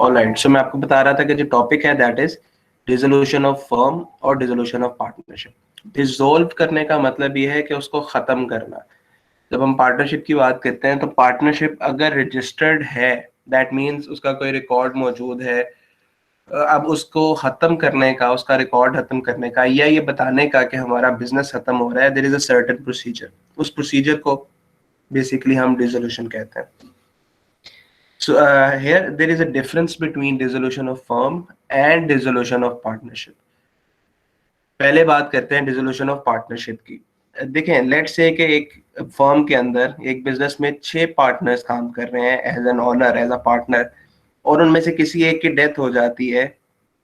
Alright, सो मैं आपको बता रहा था कि जो टॉपिक है that is dissolution of firm और डिसोल्यूशन ऑफ पार्टनरशिप। डिसॉल्व करने का मतलब ये है कि उसको खत्म करना। जब हम पार्टनरशिप की बात करते हैं तो पार्टनरशिप अगर रजिस्टर्ड है दैट मीन्स उसका कोई रिकॉर्ड मौजूद है। अब उसको खत्म करने का, उसका रिकॉर्ड खत्म करने का या ये बताने का कि हमारा बिजनेस खत्म हो रहा है, there is a certain procedure. उस प्रोसीजर को बेसिकली हम डिसोल्यूशन कहते हैं। So here there is a difference between dissolution of firm and dissolution of partnership. पहले बात करते हैं डिसोल्यूशन ऑफ पार्टनरशिप की। देखें, लेट्स से कि एक फर्म के अंदर एक बिजनेस में 6 पार्टनर्स काम कर रहे हैं as an owner, as a partner, और उनमें से किसी एक की डेथ हो जाती है।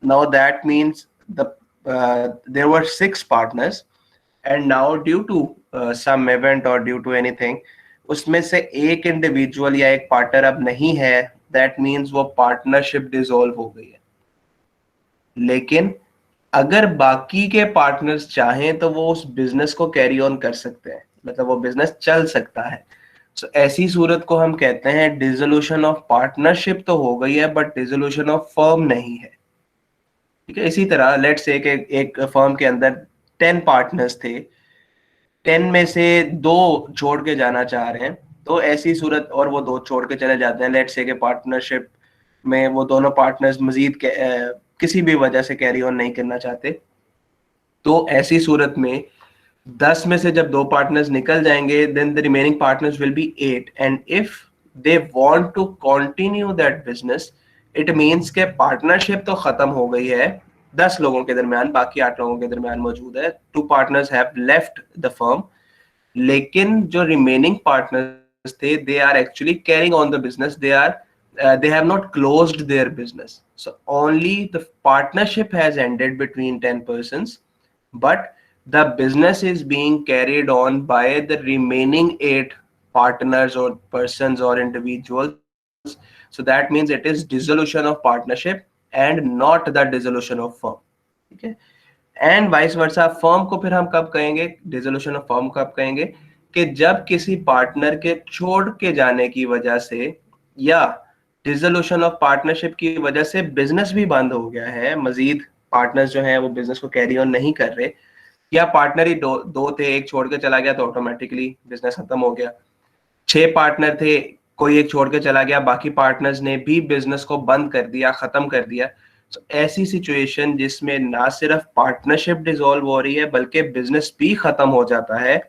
Now that means the there were 6 partners and now due to some event or due to anything उसमें से एक इंडिविजुअल या एक पार्टनर अब नहीं है, दैट मीन्स वो पार्टनरशिप डिसॉल्व हो गई है। लेकिन अगर बाकी के पार्टनर्स चाहें तो वो उस बिजनेस को कैरी ऑन कर सकते हैं, मतलब वो बिजनेस चल सकता है। सो ऐसी सूरत को हम कहते हैं डिसोल्यूशन ऑफ पार्टनरशिप तो हो गई है बट डिसोल्यूशन ऑफ फर्म नहीं है। ठीक है, इसी तरह लेट्स से एक फर्म के अंदर 10 पार्टनर्स थे, 10 में से 2 छोड़ के जाना चाह रहे हैं, तो ऐसी सूरत, और वो 2 छोड़ के चले जाते हैं, लेट्स से कि पार्टनरशिप में वो दोनों पार्टनर्स मजीद किसी भी वजह से कैरी ऑन नहीं करना चाहते, तो ऐसी सूरत में 10 में से जब 2 पार्टनर्स निकल जाएंगे then the remaining partners will be 8 and if they want to continue that business it means के पार्टनरशिप तो खत्म हो गई है 10 लोगों के दरमियान, बाकी 8 लोगों के दरमियान मौजूद है, 2 partners have left the firm, लेकिन जो रिमेनिंग पार्टनर्स थे they are actually carrying on the business, they have not closed their business, so only the partnership has ended between 10 persons, but the business is being carried on by the remaining 8 partners or persons or individuals, so that means it is dissolution of partnership and not the dissolution of firm. ठीक है, and vice versa firm को फिर हम कब कहेंगे, dissolution of firm कब कहेंगे, कि जब किसी पार्टनर के छोड़ के जाने की वजह से या डिसोल्यूशन ऑफ पार्टनरशिप की वजह से बिजनेस भी बंद हो गया है, मजीद पार्टनर्स जो हैं वो बिजनेस को कैरी ऑन नहीं कर रहे, या पार्टनर ही दो थे, एक छोड़ के चला गया तो ऑटोमेटिकली बिजनेस खत्म हो गया। 6 पार्टनर थे, कोई एक छोड़ के चला गया, बाकी पार्टनर्स ने भी बिजनेस को बंद कर दिया, खत्म कर दिया। So, ऐसी सिचुएशन जिसमें ना सिर्फ पार्टनरशिप डिसॉल्व हो रही है बल्कि बिजनेस भी खत्म हो जाता है,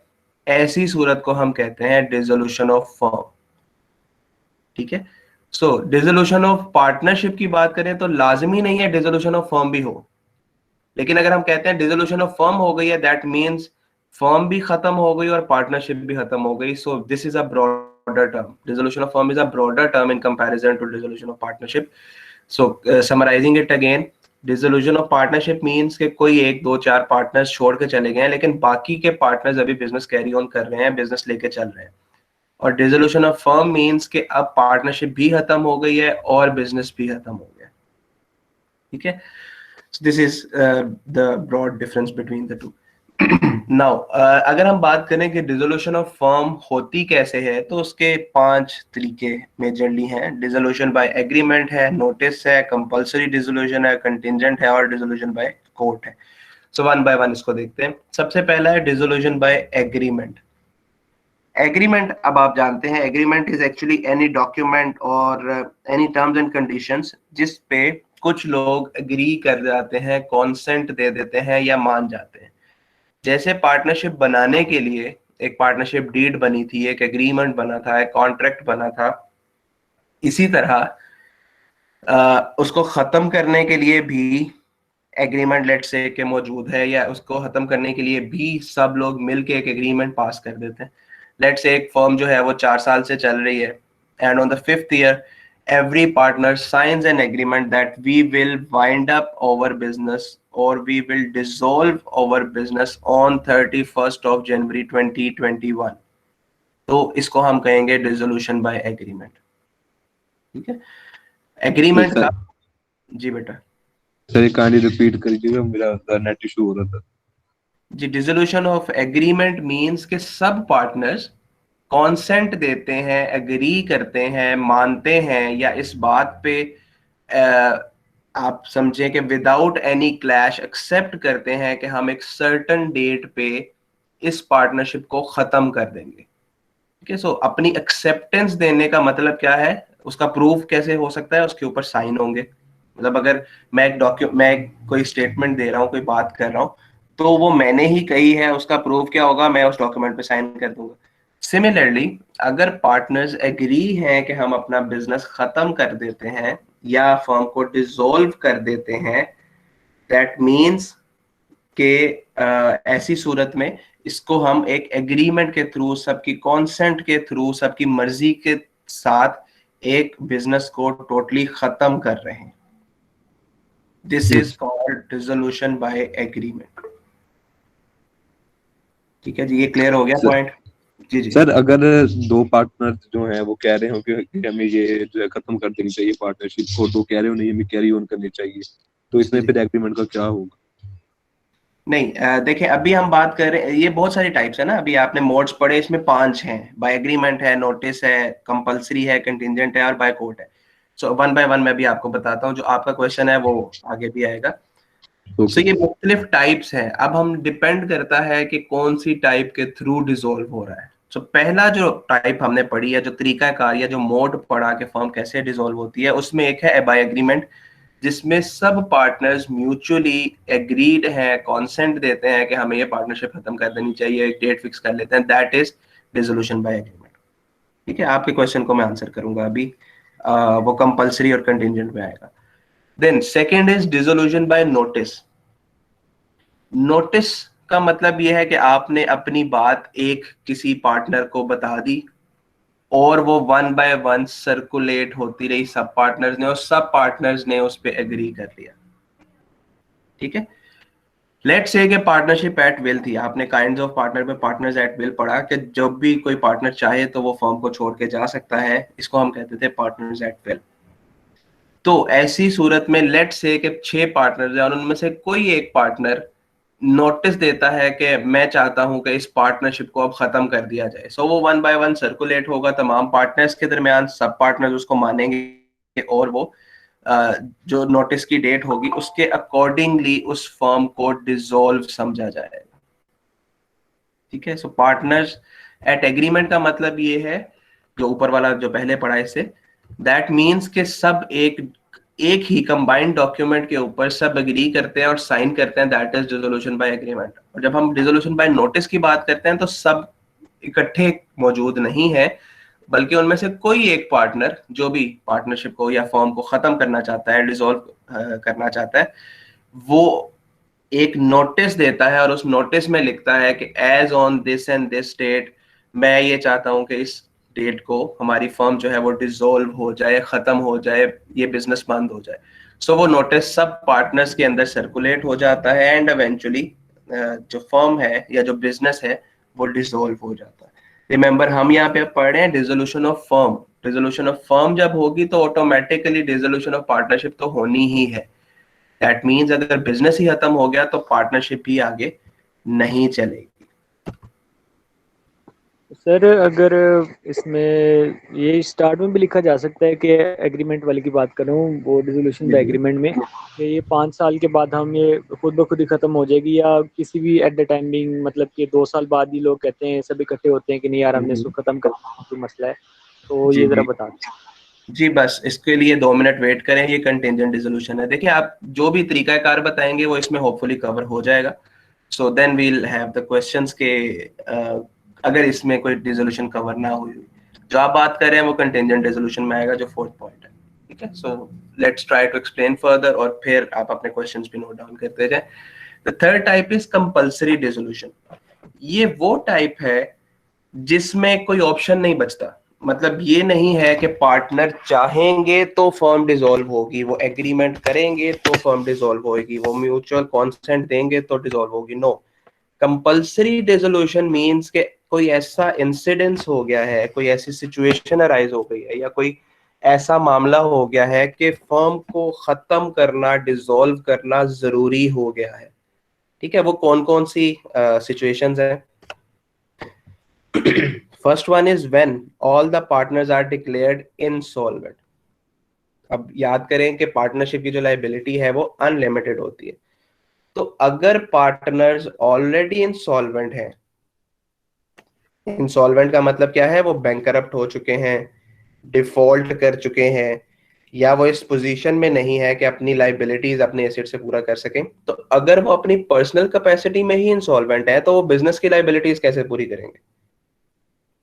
ऐसी सूरत को हम कहते हैं डिसोल्यूशन ऑफ फर्म। ठीक है, सो डिसोल्यूशन ऑफ पार्टनरशिप की बात करें तो लाजमी नहीं है डिसोल्यूशन ऑफ फर्म भी हो, लेकिन अगर हम कहते हैं डिसोल्यूशन ऑफ फर्म हो गई है दैट मींस फर्म भी खत्म हो गई और पार्टनरशिप भी खत्म हो गई। So this is a broader term, dissolution of firm is a broader term in comparison to dissolution of partnership. So summarizing it again, dissolution of partnership means कि कोई 1 2 4 पार्टनर्स छोड़ के चले गए हैं लेकिन बाकी के पार्टनर्स अभी बिजनेस कैरी ऑन कर रहे हैं, बिजनेस लेके चल रहे हैं। और डिसोल्यूशन ऑफ फर्म मींस कि अब पार्टनरशिप भी खत्म हो गई है और बिजनेस भी खत्म हो गया। ठीक है, so this is the broad difference between the two. Now अगर हम बात करें कि डिसोल्यूशन ऑफ फर्म होती कैसे है तो उसके 5 तरीके मेजरली हैं। डिसोल्यूशन बाय एग्रीमेंट है, नोटिस है, कंपल्सरी डिसोल्यूशन है, कंटिंजेंट है और डिसोल्यूशन बाय कोर्ट है। सो वन बाय वन इसको देखते हैं। सबसे पहला है डिसोल्यूशन बाय एग्रीमेंट। एग्रीमेंट, अब आप जानते हैं agreement is actually any document और एनी टर्म्स एंड कंडीशंस जिस पे कुछ लोग एग्री कर जाते हैं, कॉन्सेंट दे देते हैं या मान जाते हैं। जैसे पार्टनरशिप बनाने के लिए एक पार्टनरशिप डीड बनी थी, एक एग्रीमेंट बना था, एक कॉन्ट्रैक्ट बना था, इसी तरह उसको खत्म करने के लिए भी एग्रीमेंट लेट्स से के मौजूद है, या उसको खत्म करने के लिए भी सब लोग मिलके एक एग्रीमेंट पास कर देते हैं। लेट्स से एक फर्म जो है वो 4 साल से चल रही है and on the 5th year every partner signs an agreement that we will wind up our business or we will dissolve our business on 31st of January 2021। तो इसको हम कहेंगे डिसोल्यूशन बाय एग्रीमेंट। ठीक है, एग्रीमेंट का, जी बेटा sir कहानी repeat कर दीजिएगा, मेरा नेट इशू हो रहा था जी। डिसोल्यूशन ऑफ एग्रीमेंट मींस के सब पार्टनर्स कॉन्सेंट देते हैं, एग्री करते हैं, मानते हैं या इस बात पे आप समझे कि विदाउट एनी क्लैश एक्सेप्ट करते हैं कि हम एक सर्टन डेट पे इस पार्टनरशिप को खत्म कर देंगे। ठीक है, सो अपनी एक्सेप्टेंस देने का मतलब क्या है, उसका प्रूफ कैसे हो सकता है, उसके ऊपर साइन होंगे। मतलब अगर मैं कोई स्टेटमेंट दे रहा हूँ, कोई बात कर रहा हूँ, तो वो मैंने ही कही है, उसका प्रूफ क्या होगा, मैं उस डॉक्यूमेंट पे साइन कर दूंगा। सिमिलरली अगर पार्टनर्स एग्री हैं कि हम अपना बिजनेस खत्म कर देते हैं या फर्म को डिसॉल्व कर देते हैं, दैट मीन्स के ऐसी सूरत में इसको हम एक एग्रीमेंट के थ्रू, सबकी कॉन्सेंट के थ्रू, सबकी मर्जी के साथ एक बिजनेस को टोटली खत्म कर रहे हैं। This is yes called dissolution by agreement. ठीक है जी, ये क्लियर हो गया सर। पॉइंट? जी जी सर अगर दो पार्टनर जो हैं वो कह रहे हो कि हमें ये जो है खत्म कर देनी चाहिए पार्टनरशिप को, तो कह रहे हो नहीं हमें कैरी ऑन करनी चाहिए, तो जी इसमें जी। फिर एग्रीमेंट का क्या होगा? नहीं, देखें अभी हम बात कर रहे हैं, ये बहुत सारी टाइप्स है ना, अभी आपने मोड्स पढ़े, इसमें 5 हैं। बाय एग्रीमेंट है, नोटिस है, कंपलसरी है, कंटिजेंट है और बाय कोर्ट है। सो वन बाय वन मैं भी आपको बताता हूँ, जो आपका क्वेश्चन है वो आगे भी आएगा। So okay. ये मुख्तलिफ टाइप्स हैं। अब हम डिपेंड करता है कि कौन सी टाइप के थ्रू डिसॉल्व हो रहा है। सो पहला जो टाइप हमने पढ़ी है, जो तरीका कार या जो मोड पढ़ा कि फर्म कैसे डिसॉल्व होती है, उसमें एक है बाय एग्रीमेंट, जिसमें सब पार्टनर्स म्यूचुअली एग्रीड हैं, कॉन्सेंट देते हैं कि हमें ये पार्टनरशिप खत्म कर देनी चाहिए, एक डेट फिक्स कर लेते हैं, that is dissolution by agreement. ठीक है, आपके क्वेश्चन को मैं आंसर करूंगा अभी। वो कंपलसरी और कंटिजेंट में आएगा। Then second is dissolution by notice. Notice का मतलब यह है कि आपने अपनी बात एक किसी पार्टनर को बता दी और वो वन बाय वन सर्कुलेट होती रही सब पार्टनर्स ने, और सब पार्टनर्स ने उस पर एग्री कर लिया। ठीक है, लेट्स से कि पार्टनरशिप एट विल थी, आपने काइंड्स ऑफ पार्टनर में पार्टनर्स एट विल पढ़ा कि जब भी कोई पार्टनर चाहे तो वो फर्म को छोड़ के जा सकता है, इसको हम कहते थे पार्टनर्स एट विल। तो ऐसी सूरत में लेट्स से कि 6 पार्टनर्स हैं और उनमें से कोई एक पार्टनर नोटिस देता है कि मैं चाहता हूं कि इस पार्टनरशिप को अब खत्म कर दिया जाए। सो वो वन बाय वन सर्कुलेट होगा तमाम पार्टनर्स के दरमियान, सब पार्टनर्स उसको मानेंगे और वो जो नोटिस की डेट होगी उसके अकॉर्डिंगली उस फर्म को डिसॉल्व समझा जाएगा। ठीक है, सो पार्टनर्स एट एग्रीमेंट का मतलब ये है, जो ऊपर वाला जो पहले पढ़ा इससे, दैट मीन्स के सब एक ही कंबाइंड डॉक्यूमेंट के ऊपर सब एग्री करते हैं और साइन करते हैं, that is dissolution by agreement. और जब हम डिसोल्यूशन बाय नोटिस की बात करते हैं तो सब इकट्ठे मौजूद नहीं है, बल्कि उनमें से कोई एक पार्टनर जो भी पार्टनरशिप को या फर्म को खत्म करना चाहता है, डिसॉल्व करना चाहता है, वो एक नोटिस देता है और उस नोटिस में लिखता है कि as on this and this date, मैं ये चाहता हूं कि इस डेट को हमारी फर्म जो है वो डिसॉल्व हो जाए, खत्म हो जाए, ये बिजनेस बंद हो जाए। सो वो नोटिस सब पार्टनर्स के अंदर सर्कुलेट हो जाता है एंड इवेंचुअली जो फर्म है या जो बिजनेस है वो डिसॉल्व हो जाता है। रिमेंबर हम यहाँ पे पढ़ रहे हैं dissolution of firm. Dissolution of firm जब होगी तो ऑटोमेटिकली डिसोल्यूशन ऑफ पार्टनरशिप तो होनी ही है। दैट मीन्स अगर बिजनेस ही खत्म हो गया तो पार्टनरशिप भी आगे नहीं चलेगी। सर अगर इसमें ये स्टार्ट में भी लिखा जा सकता है कि एग्रीमेंट वाले की बात करूं, वो डिसोल्यूशन बाय एग्रीमेंट में कि ये 5 साल के बाद हम ये खुद ब खुद ही खत्म हो जाएगी, या किसी भी एट द टाइमिंग, मतलब कि 2 साल बाद ही लोग कहते हैं, सब इकट्ठे होते हैं कि नहीं यार हमने इसको खत्म करना, कोई मसला है, तो जी ये जरा जी बता दें। जी, बस इसके लिए 2 मिनट वेट करें, ये कंटिजेंट डिसोल्यूशन है। देखिए आप जो भी तरीका कार बताएंगे वो इसमें होपफुली कवर हो जाएगा। So then we'll have the questions के अगर इसमें कोई डिसोल्यूशन कवर ना हुई, जो आप बात कर रहे हैं वो कंटिजेंट डिसोल्यूशन में आएगा, जो 4th पॉइंट है। ठीक है, so let's try to explain further और फिर आप अपने क्वेश्चंस भी नोट डाउन करते जाएं। The third type is compulsory dissolution. ये वो टाइप है जिसमें कोई ऑप्शन नहीं बचता। मतलब ये नहीं है कि पार्टनर चाहेंगे तो फर्म डिसॉल्व होगी, वो एग्रीमेंट करेंगे तो फर्म डिसॉल्व होगी, वो म्यूचुअल कॉन्सेंट देंगे तो डिसॉल्व होगी। नो, कंपल्सरी डिसोल्यूशन मींस के कोई ऐसा इंसिडेंस हो गया है, कोई ऐसी सिचुएशन अराइज हो गई है या कोई ऐसा मामला हो गया है कि फर्म को खत्म करना, डिसॉल्व करना जरूरी हो गया है। ठीक है, वो कौन कौन सी सिचुएशंस हैं? First one is when all the partners are declared insolvent. अब याद करें कि पार्टनरशिप की जो लाइबिलिटी है वो अनलिमिटेड होती है। तो अगर पार्टनर्स ऑलरेडी इंसॉल्वेंट हैं, इंसॉल्वेंट का मतलब क्या है, वो बैंकरप्ट हो चुके हैं, डिफॉल्ट कर चुके हैं, या वो इस पोजीशन में नहीं है कि अपनी लाइबिलिटीज अपने एसेट से पूरा कर सकें, तो अगर वो अपनी पर्सनल कैपेसिटी में ही इंसॉल्वेंट है तो वो बिजनेस की लाइबिलिटीज कैसे पूरी करेंगे?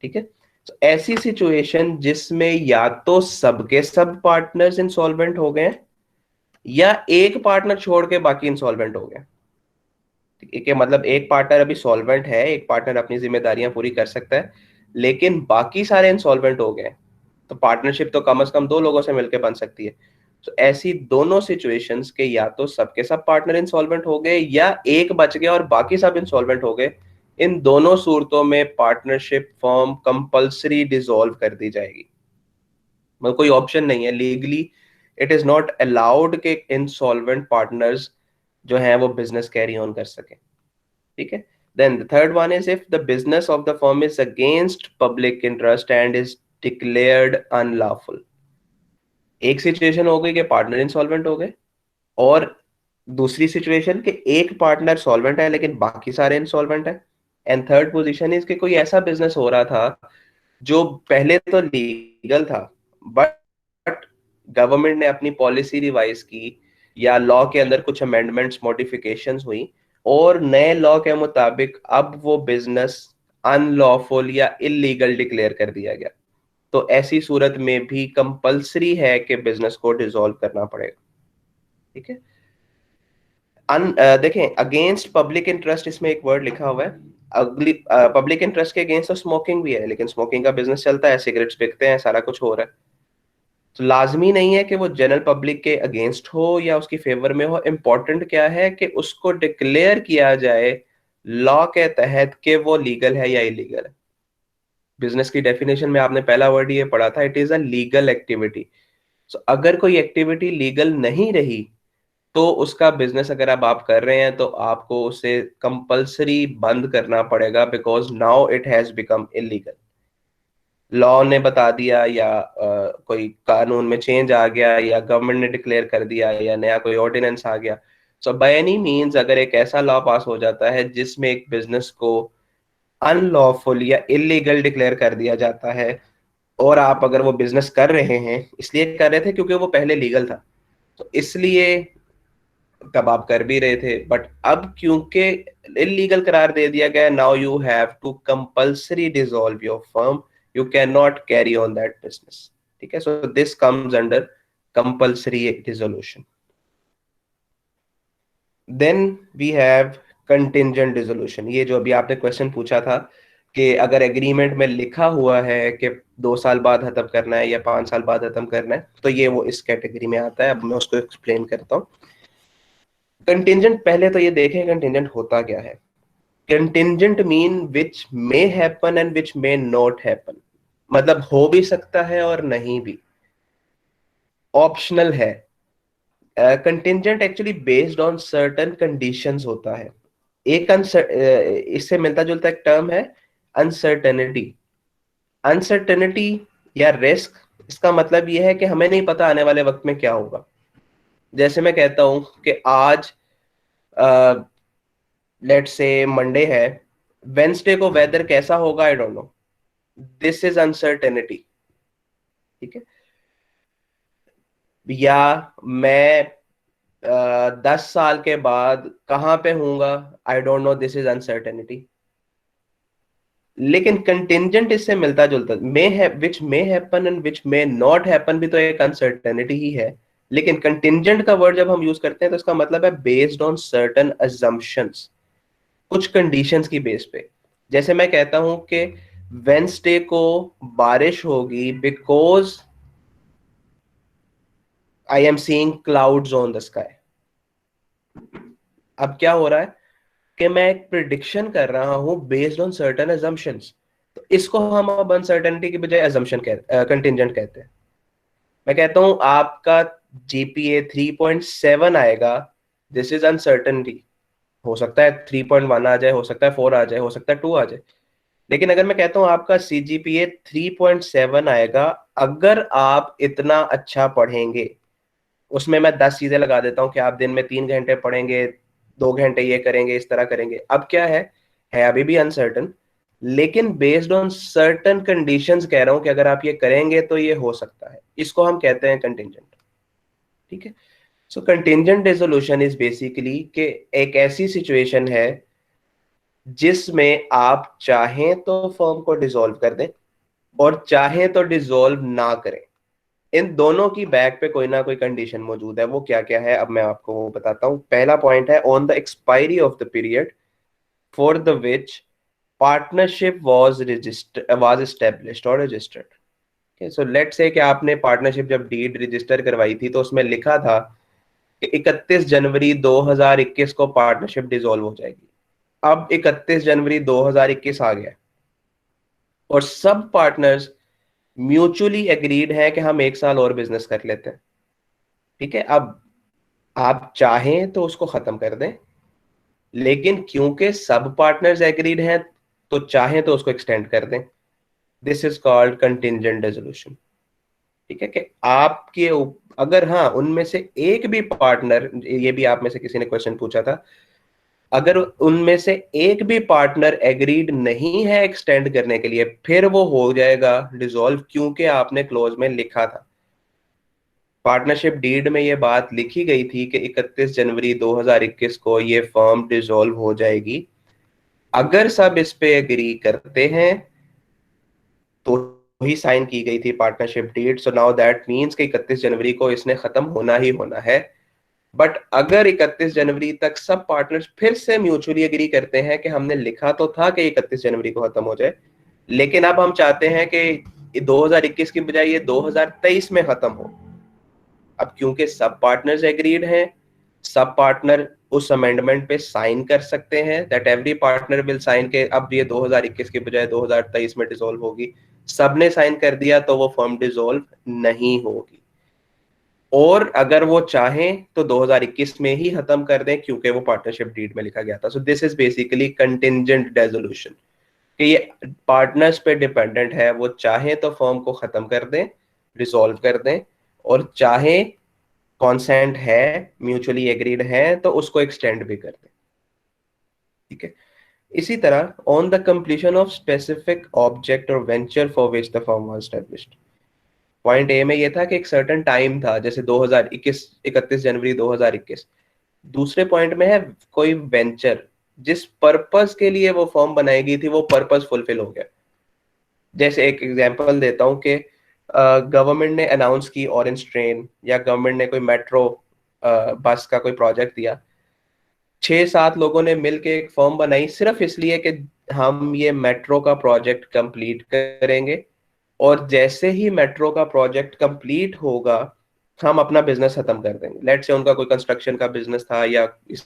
ठीक है, तो ऐसी सिचुएशन जिसमें या तो सबके सब पार्टनर्स इंसॉल्वेंट हो गए या एक पार्टनर छोड़ के बाकी इंसॉल्वेंट हो गए। ठीक है, मतलब एक पार्टनर अभी सॉल्वेंट है, एक पार्टनर अपनी जिम्मेदारियां पूरी कर सकता है, लेकिन बाकी सारे इंसॉल्वेंट हो गए, तो पार्टनरशिप तो कम से कम दो लोगों से मिलकर बन सकती है। तो ऐसी दोनों सिचुएशंस के या तो सबके सब पार्टनर इंसॉल्वेंट हो गए या एक बच गया और बाकी सब इंसॉल्वेंट हो गए, इन दोनों सूरतों में पार्टनरशिप फॉर्म कंपल्सरी डिसॉल्व कर दी जाएगी। मतलब कोई ऑप्शन नहीं है, legally it is not allowed के इंसॉल्वेंट पार्टनर्स जो हैं वो बिजनेस कैरी ऑन कर सके। ठीक है, then the third one is if the business of the firm is against public interest and is declared unlawful। एक सिचुएशन हो गई कि पार्टनर इंसॉल्वेंट हो गए, और दूसरी सिचुएशन कि एक पार्टनर सॉल्वेंट है लेकिन बाकी सारे इंसॉल्वेंट है। एंड थर्ड पोजीशन इज कि कोई ऐसा बिजनेस हो रहा था जो पहले तो लीगल था, बट गवर्नमेंट ने अपनी पॉलिसी रिवाइज की या लॉ के अंदर कुछ अमेंडमेंट्स मॉडिफिकेशंस हुई, और नए लॉ के मुताबिक अब वो बिजनेस अनलॉफुल या इलीगल डिक्लेयर कर दिया गया। तो ऐसी सूरत में भी कंपलसरी है कि बिजनेस को डिसॉल्व करना पड़ेगा। ठीक है, देखें अगेंस्ट पब्लिक इंटरेस्ट, इसमें एक वर्ड लिखा हुआ है, अगली पब्लिक इंटरेस्ट के अगेंस्ट तो स्मोकिंग भी है, लेकिन स्मोकिंग का बिजनेस चलता है, सिगरेट्स बिकते हैं, सारा कुछ हो रहा है। तो लाजमी नहीं है कि वो जनरल पब्लिक के अगेंस्ट हो या उसकी फेवर में हो। इम्पोर्टेंट क्या है कि उसको डिक्लेयर किया जाए लॉ के तहत कि वो लीगल है या इलीगल है। बिजनेस की डेफिनेशन में आपने पहला वर्ड ये पढ़ा था, it is a legal activity. So अगर कोई एक्टिविटी लीगल नहीं रही तो उसका बिजनेस अगर अब आप कर रहे हैं तो आपको उसे कंपलसरी बंद करना पड़ेगा, because now it has become illegal. Law ने बता दिया या कोई कानून में चेंज आ गया या गवर्नमेंट ने डिक्लेयर कर दिया या नया कोई ऑर्डिनेंस आ गया, सो बाय एनी मींस अगर एक ऐसा लॉ पास हो जाता है जिसमें एक बिजनेस को अनलॉफुल या इलीगल डिक्लेयर कर दिया जाता है, और आप अगर वो बिजनेस कर रहे हैं, इसलिए कर रहे थे क्योंकि वो पहले लीगल था, तो इसलिए तब आप कर भी रहे थे, बट अब क्योंकि इलीगल करार दे दिया गया, now you have to compulsory dissolve your firm, you cannot carry on that business. ठीक है, so this comes under compulsory dissolution. Then we have contingent dissolution. ये जो अभी आपने क्वेश्चन पूछा था कि अगर एग्रीमेंट में लिखा हुआ है कि 2 साल बाद खत्म करना है या 5 साल बाद खत्म करना है, तो ये वो इस कैटेगरी में आता है। अब मैं उसको एक्सप्लेन करता हूँ। कंटिंजेंट, पहले तो ये देखें कंटिंजेंट होता क्या है। Contingent mean which may happen and which may not happen, मतलब हो भी सकता है और नहीं भी, ऑप्शनल है। Contingent actually based on certain conditions होता है। एक इससे मिलता जुलता एक टर्म है अनसर्टेनिटी। अनसर्टेनिटी या रिस्क, इसका मतलब यह है कि हमें नहीं पता आने वाले वक्त में क्या होगा। जैसे मैं कहता हूं कि आज लेट्स से मंडे है, वेंसडे को वेदर कैसा होगा आई don't know, this is uncertainty. ठीक है, या मैं 10 साल के बाद कहां पे हूंगा I don't know, this is uncertainty. लेकिन कंटिंजेंट इससे मिलता जुलता, मे है which may happen and which may not happen भी तो एक अनसर्टेनिटी ही है। लेकिन कंटिंजेंट का वर्ड जब हम यूज करते हैं तो इसका मतलब है बेस्ड ऑन सर्टेन अजम्पशंस, कुछ कंडीशंस की बेस पे। जैसे मैं कहता हूं कि वेंसडे को बारिश होगी because I am seeing clouds on the sky. अब क्या हो रहा है कि मैं एक प्रिडिक्शन कर रहा हूं बेस्ड ऑन सर्टेन अजम्पशंस, तो इसको हम अब अनसर्टेनिटी की बजाय अजम्पशन कंटिंजेंट कहते हैं। मैं कहता हूं आपका जीपीए 3.7 आएगा, दिस इज अनसर्टेनिटी। हो सकता है 3.1 आ जाए, हो सकता है 4 आ जाए, हो सकता है 2 आ जाए, लेकिन अगर मैं कहता हूँ आपका CGPA 3.7 आएगा अगर आप इतना अच्छा पढ़ेंगे, उसमें मैं 10 चीजें लगा देता हूँ कि आप दिन में 3 घंटे पढ़ेंगे, 2 घंटे ये करेंगे, इस तरह करेंगे। अब क्या है अभी भी अनसर्टन, लेकिन बेस्ड ऑन सर्टन कंडीशंस कह रहा हूं कि अगर आप ये करेंगे तो ये हो सकता है। इसको हम कहते हैं कंटिंजेंट। ठीक है। सो कंटिंजेंट रेजोल्यूशन इज बेसिकली कि एक ऐसी सिचुएशन है जिसमें आप चाहें तो फर्म को डिसॉल्व कर दें और चाहें तो डिसॉल्व ना करें। इन दोनों की बैक पे कोई ना कोई कंडीशन मौजूद है। वो क्या क्या है अब मैं आपको वो बताता हूं। पहला पॉइंट है on the expiry of the period for the which partnership was established और रजिस्टर्ड। सो लेट्स से कि आपने पार्टनरशिप जब डीड रजिस्टर करवाई थी तो उसमें लिखा था कि 31 जनवरी 2021 को पार्टनरशिप डिसॉल्व हो जाएगी। अब 31 जनवरी 2021 आ गया और सब पार्टनर्स म्यूचुअली एग्रीड है कि हम 1 साल और बिजनेस कर लेते हैं। ठीक है। अब आप चाहें तो उसको खत्म कर दें, लेकिन क्योंकि सब पार्टनर्स एग्रीड हैं तो चाहें तो उसको एक्सटेंड कर दें। This is called contingent resolution. ठीक है कि आपके अगर हाँ उनमें से एक भी पार्टनर, ये भी आप में से किसी ने क्वेश्चन पूछा था, अगर उनमें से एक भी पार्टनर एग्रीड नहीं है एक्सटेंड करने के लिए, फिर वो हो जाएगा डिसॉल्व, क्योंकि आपने क्लोज में लिखा था। पार्टनरशिप डीड में ये बात लिखी गई थी कि 31 जनवरी 2021 को ये फर्म डिसॉल्व हो जाएगी। अगर सब इस पे एग्री करते हैं तो ही साइन की गई थी partnership deed. So now that means कि 31 जनवरी को इसने खत्म होना ही होना है। बट अगर 31 जनवरी तक सब पार्टनर्स फिर से म्यूचुअली एग्री करते हैं कि हमने लिखा तो था कि 31 जनवरी को खत्म हो जाए, लेकिन अब हम चाहते हैं कि 2021 की बजाय ये 2023 में खत्म हो। अब क्योंकि सब पार्टनर्स एग्रीड हैं, सब पार्टनर उस अमेंडमेंट पे साइन कर सकते हैं, that every partner will sign के अब ये 2021 के बजाय 2023 में डिसॉल्व होगी। सबने साइन कर दिया तो वो फर्म डिसॉल्व नहीं होगी। और अगर वो चाहें तो 2021 में ही खत्म कर दें, क्योंकि वो पार्टनरशिप डीड में लिखा गया था। सो this is basically contingent resolution कि ये पार्टनर्स पे डिपेंडेंट है। वो चाहें तो फर्म को खत्म कर दें, डिसॉल्व कर दें, और चाहे कॉन्सेंट है, म्यूचुअली एग्रीड है, तो उसको एक्सटेंड भी कर दें। ठीक है। इसी तरह on the completion of specific object और venture for which the firm was established. Point A में ये था कि एक सर्टेन टाइम था, जैसे 2021, 31 जनवरी 2021। दूसरे पॉइंट में है कोई वेंचर, जिस पर्पस के लिए वो फर्म बनाई गई थी वो पर्पस फुलफिल हो गया। जैसे एक एग्जांपल देता हूं कि गवर्नमेंट ने अनाउंस की ऑरेंज ट्रेन, या गवर्नमेंट ने कोई मेट्रो बस का कोई प्रोजेक्ट दिया। 6-7 लोगों ने मिलके एक फर्म बनाई सिर्फ इसलिए कि हम ये मेट्रो का प्रोजेक्ट कंप्लीट करेंगे, और जैसे ही मेट्रो का प्रोजेक्ट कंप्लीट होगा हम अपना बिजनेस खत्म कर देंगे। लेट्स से उनका कोई कंस्ट्रक्शन का बिजनेस था या इस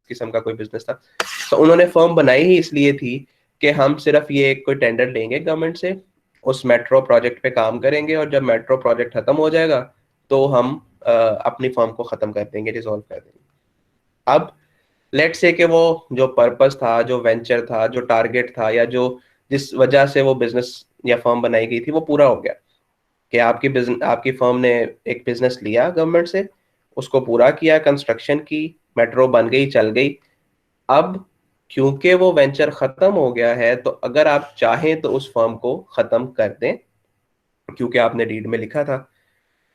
किस्म का कोई बिजनेस था, तो उन्होंने फर्म बनाई ही इसलिए थी कि हम सिर्फ ये कोई टेंडर लेंगे गवर्नमेंट से, उस मेट्रो प्रोजेक्ट पे काम करेंगे, और जब मेट्रो प्रोजेक्ट खत्म हो जाएगा तो हम अपनी फर्म को खत्म कर देंगे, डिसॉल्व कर देंगे। अब लेट्स से कि वो जो पर्पस था, जो वेंचर था, जो टारगेट था, या जो जिस वजह से वो बिजनेस या फर्म बनाई गई थी वो पूरा हो गया, कि आपकी फर्म ने एक बिजनेस लिया गवर्नमेंट से, उसको पूरा किया, कंस्ट्रक्शन की, मेट्रो बन गई, चल गई। अब क्योंकि वो वेंचर खत्म हो गया है, तो अगर आप चाहें तो उस फर्म को खत्म कर दें, क्योंकि आपने डीड में लिखा था।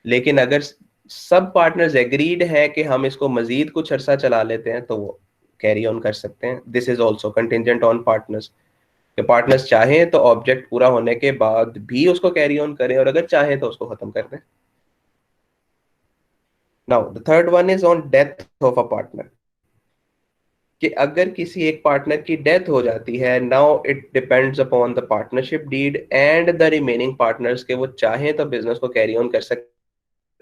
लेकिन अगर सब पार्टनर्स एग्रीड है कि हम इसको मजीद कुछ अरसा चला लेते हैं, तो वो कैरी ऑन कर सकते हैं। This is also contingent on partners, कि पार्टनर्स चाहें तो ऑब्जेक्ट पूरा होने के बाद भी उसको कैरी ऑन करें, और अगर चाहें तो उसको खत्म कर दें। Now the third one is on death of a partner, कि अगर किसी एक पार्टनर की डेथ हो जाती है, now it depends upon the partnership deed and the remaining partners, के वो चाहें तो बिजनेस को कैरी ऑन कर सकते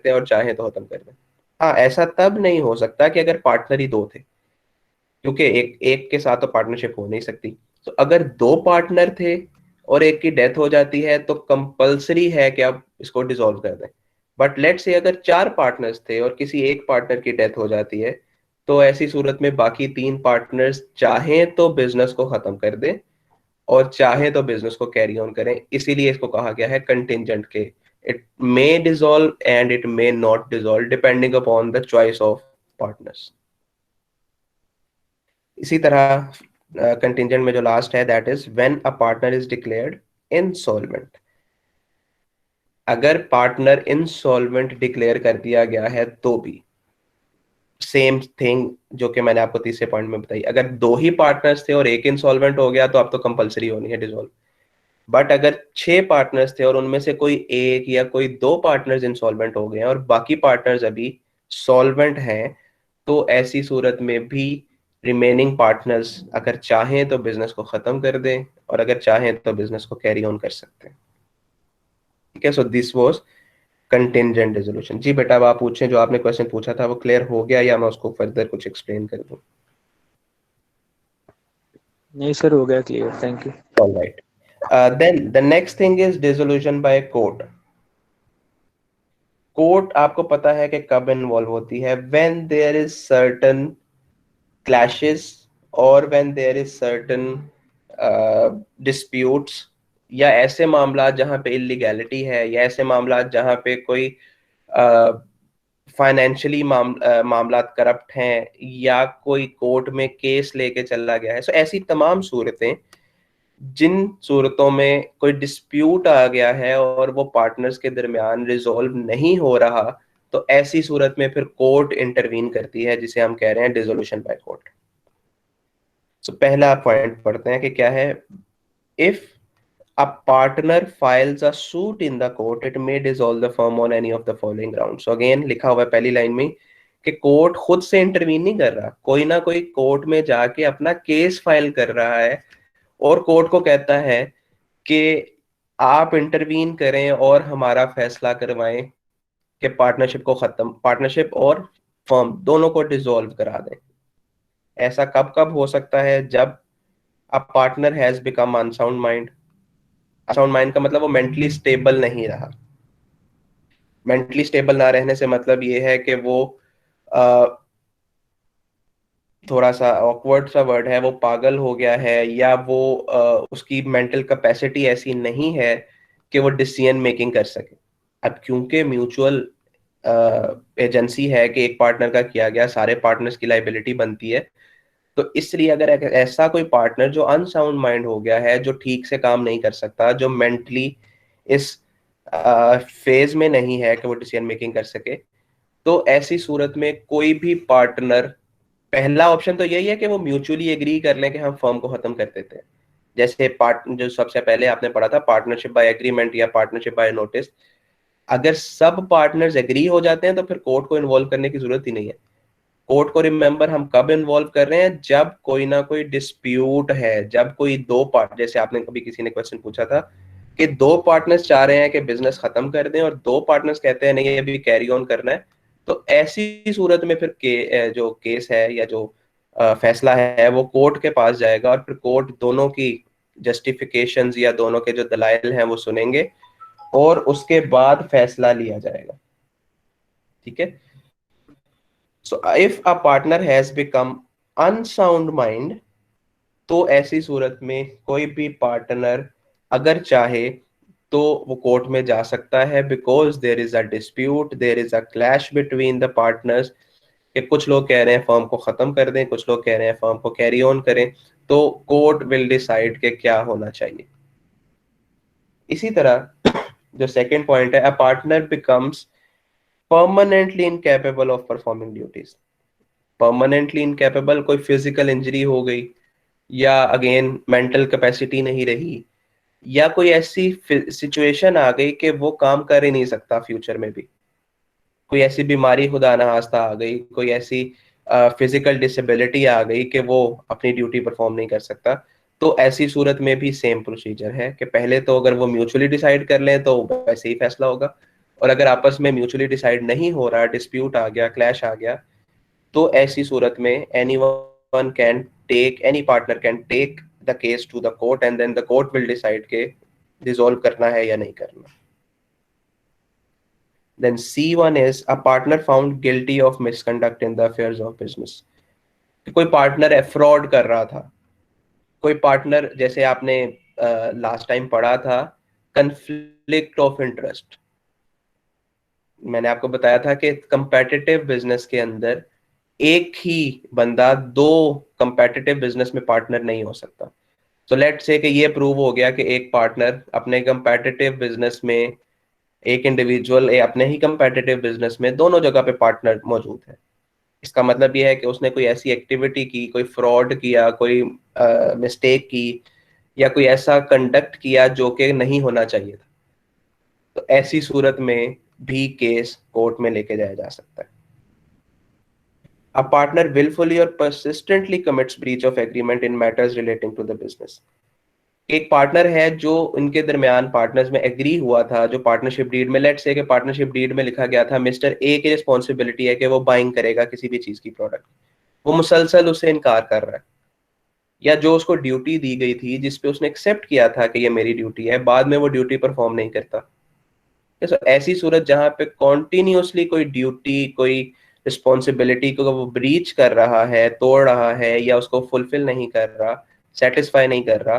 हैं और चाहें तो खत्म कर दें। हाँ, ऐसा तब नहीं हो सकता कि अगर पार्टनर ही दो थे, क्योंकि एक एक के साथ तो पार्टनरशिप हो नहीं सकती। तो अगर दो पार्टनर थे और एक की डेथ हो जाती है तो कंपलसरी है कि आप इसको डिसॉल्व कर दें। बट लेट्स से अगर 4 पार्टनर्स थे और किसी एक पार्टनर की डेथ हो जाती है, तो ऐसी सूरत में बाकी 3 पार्टनर्स चाहें तो बिजनेस को खत्म कर दें, और चाहे तो बिजनेस को कैरी ऑन करें, इसीलिए इसको कहा गया है कंटिंजेंट के। It may dissolve and it may not dissolve depending upon the choice of partners. इसी तरह कंटिंजेंट में जो लास्ट है that is when a partner is declared insolvent. अगर पार्टनर इनसॉल्वेंट डिक्लेयर कर दिया गया है तो भी सेम थिंग जो कि मैंने आपको तीसरे पॉइंट में बताई, अगर दो ही पार्टनर्स थे और एक इंसॉल्वेंट हो गया तो अब तो कंपलसरी होनी है डिसॉल्व। बट अगर 6 पार्टनर्स थे और उनमें से कोई एक या कोई 2 पार्टनर्स इंसॉल्वेंट हो गए हैं और बाकी पार्टनर्स अभी सॉल्वेंट हैं, तो ऐसी सूरत में भी रिमेनिंग पार्टनर्स अगर चाहें तो बिजनेस को खत्म कर दें और अगर चाहें तो बिजनेस को कैरी ऑन कर सकते हैं। ठीक है, so this was contingent resolution. जी बेटा, अब आप पूछें, जो आपने क्वेश्चन पूछा था वो क्लियर हो गया या मैं उसको फर्दर कुछ एक्सप्लेन कर दूं? नहीं सर, हो गया clear, thank you. All right. Then the next thing is dissolution by court. Court आपको पता है कि कब इन्वॉल्व होती है? when there is certain clashes or when there is certain disputes, या ऐसे मामला जहां पे इलीगैलिटी है, या ऐसे मामला जहां पे कोई फाइनेंशियली मामला करप्ट हैं, या कोई कोर्ट में केस लेके चला गया है। सो ऐसी तमाम सूरतें जिन सूरतों में कोई डिस्प्यूट आ गया है और वो पार्टनर्स के दरमियान रिजॉल्व नहीं हो रहा, तो ऐसी सूरत में फिर कोर्ट इंटरवीन करती है, जिसे हम कह रहे हैं डिसोल्यूशन बाय कोर्ट। सो पहला पॉइंट पढ़ते हैं कि क्या है। If a partner files a suit in the court, it may dissolve the firm on any of the following grounds. So again लिखा हुआ है पहली लाइन में कि कोर्ट खुद से इंटरवीन नहीं कर रहा, कोई ना कोई कोर्ट में जाके अपना केस फाइल कर रहा है और कोर्ट को कहता है कि आप इंटरवीन करें और हमारा फैसला करवाएं कि पार्टनरशिप को खत्म, पार्टनरशिप और फर्म दोनों को डिसॉल्व करा दें। ऐसा कब कब हो सकता है? जब a partner has become unsound mind. Unsound mind का मतलब वो मेंटली स्टेबल नहीं रहा। मेंटली स्टेबल ना रहने से मतलब ये है कि वो थोड़ा सा ऑकवर्ड सा वर्ड है, वो पागल हो गया है, या वो उसकी मेंटल कैपेसिटी ऐसी नहीं है कि वो डिसीजन मेकिंग कर सके। अब क्योंकि म्यूचुअल एजेंसी है कि एक पार्टनर का किया गया सारे पार्टनर्स की लाइबिलिटी बनती है, तो इसलिए अगर ऐसा कोई पार्टनर जो अनसाउंड माइंड हो गया है, जो ठीक से काम नहीं कर सकता, जो मेंटली इस फेज में नहीं है कि वो डिसीजन मेकिंग कर सके, तो ऐसी सूरत में कोई भी पार्टनर, पहला ऑप्शन तो यही है कि वो म्यूचुअली एग्री कर लें कि हम फर्म को खत्म कर देते हैं। जैसे जो सबसे पहले आपने पढ़ा था पार्टनरशिप बाय एग्रीमेंट या पार्टनरशिप बाय नोटिस, अगर सब पार्टनर्स एग्री हो जाते हैं तो फिर कोर्ट को इन्वॉल्व करने की जरूरत ही नहीं है। कोर्ट को रिमेंबर हम कब इन्वॉल्व कर रहे हैं? जब कोई ना कोई डिस्प्यूट है, जब कोई दो पार्ट, जैसे आपने कभी किसी ने क्वेश्चन पूछा था कि दो पार्टनर्स चाह रहे हैं कि बिजनेस खत्म कर दें और दो पार्टनर्स कहते हैं नहीं अभी कैरी ऑन करना है, तो ऐसी सूरत में फिर जो केस है या जो फैसला है वो कोर्ट के पास जाएगा और फिर कोर्ट दोनों की जस्टिफिकेशंस या दोनों के जो दलाइल हैं वो सुनेंगे और उसके बाद फैसला लिया जाएगा। ठीक है, so if a partner has become unsound mind, तो ऐसी सूरत में कोई भी पार्टनर अगर चाहे तो वो कोर्ट में जा सकता है, because there is a dispute, there is a clash between the partners, कि कुछ लोग कह रहे हैं फर्म को खत्म कर दें, कुछ लोग कह रहे हैं फर्म को कैरी ऑन करें, तो कोर्ट विल डिसाइड कि क्या होना चाहिए। इसी तरह जो सेकंड पॉइंट है, a partner becomes permanently incapable of performing duties. Permanently incapable, कोई फिजिकल इंजरी हो गई, या अगेन मेंटल कैपेसिटी नहीं रही, या कोई ऐसी सिचुएशन आ गई कि वो काम कर ही नहीं सकता फ्यूचर में भी, कोई ऐसी बीमारी खुदा ना खास्ता आ गई, कोई ऐसी फिजिकल डिसेबिलिटी आ गई कि वो अपनी ड्यूटी परफॉर्म नहीं कर सकता, तो ऐसी सूरत में भी सेम प्रोसीजर है कि पहले तो अगर वो म्यूचुअली डिसाइड कर लें तो वैसे ही फैसला होगा, और अगर आपस में म्यूचुअली डिसाइड नहीं हो रहा, डिस्प्यूट आ गया, क्लैश आ गया, तो ऐसी सूरत में anyone can take, any partner can take the case to the court and then the court will decide के डिसॉल्व करना है या नहीं करना। Then C1 is a partner found guilty of misconduct in the affairs of business. कोई partner है fraud कर रहा था, कोई पार्टनर, जैसे आपने लास्ट टाइम पढ़ा था, कंफ्लिक्ट ऑफ इंटरेस्ट। मैंने आपको बताया था कि कंपेटिटिव बिजनेस के अंदर एक ही बंदा दो कंपेटिटिव बिजनेस में पार्टनर नहीं हो सकता। तो लेट्स से कि ये प्रूव हो गया कि एक पार्टनर अपने कंपेटिटिव बिजनेस में, एक इंडिविजुअल अपने ही कंपेटिटिव बिजनेस में, दोनों जगह पे पार्टनर मौजूद है। इसका मतलब ये है कि उसने कोई ऐसी एक्टिविटी की, कोई फ्रॉड किया, कोई मिस्टेक की, या कोई ऐसा कंडक्ट किया जो कि नहीं होना चाहिए था। तो ऐसी सूरत में भी केस कोर्ट में लेके जाया जा सकता है। A partner willfully or persistently commits breach of agreement in matters relating to the business. एक पार्टनर है जो उनके दरमियान पार्टनर्स में एग्री हुआ था, जो पार्टनरशिप डीड में, लेट्स से कि पार्टनरशिप डीड में लिखा गया था मिस्टर ए की रिस्पॉन्सिबिलिटी है कि वो बाइंग करेगा किसी भी चीज की प्रोडक्ट, वो मुसलसल उससे इनकार कर रहा है, या जो उसको ड्यूटी दी गई थी जिसपे उसने एक्सेप्ट किया था कि ये मेरी ड्यूटी है, बाद में वो ड्यूटी परफॉर्म नहीं करता। तो ऐसी सूरत जहां पे कॉन्टिन्यूसली कोई ड्यूटी, कोई रिस्पॉन्सिबिलिटी को वो ब्रीच कर रहा है, तोड़ रहा है, या उसको फुलफिल नहीं कर रहा, सेटिस्फाई नहीं कर रहा,